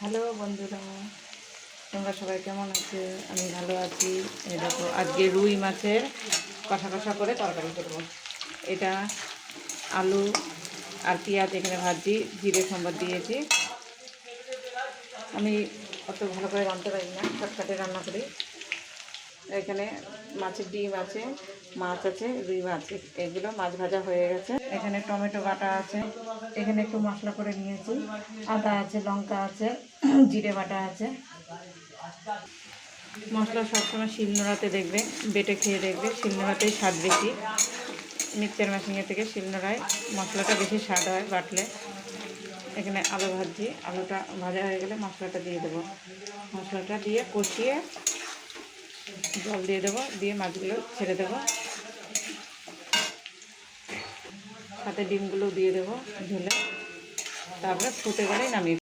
Hello বন্ধুরা, তোমরা সবাই কেমন আছো? আমি ভালো আছি। এই দেখো, আজকে রুই মাছের কষা কষা করে তরকারি করবো। এটা আলু আর পেঁয়াজ এখানে ভাজি, জিরে সম্বাদ দিয়েছি। আমি অত ভালো করে রাঁধতে পারি না, শর্টকাটে রান্না করি। এখানে মাছের ডিম আছে, মাছ আছে, রুই মাছ, এগুলো মাছ ভাজা হয়ে গেছে। এখানে টমেটো বাটা আছে, এখানে একটু মশলা করে নিয়েছি, আদা আছে, লঙ্কা আছে, জিরে বাটা আছে। মশলা সবসময় শিলনোড়াতে দেখবে, বেটে খেয়ে দেখবে, শিলনোড়াতেই স্বাদ বেশি। মিক্সচার মেশিনের থেকে শিলনোড়ায় মশলাটা বেশি স্বাদ হয় বাটলে। এখানে আলু ভাজি, আলুটা ভাজা হয়ে গেলে মশলাটা দিয়ে দেবো। মশলাটা দিয়ে কষিয়ে জল দিয়ে দেবো, দিয়ে মাছগুলো ছেড়ে দেবো, সাথে ডিমগুলো দিয়ে দেবো ঝোলে। তারপরে ফুটে গেলেই নামিয়ে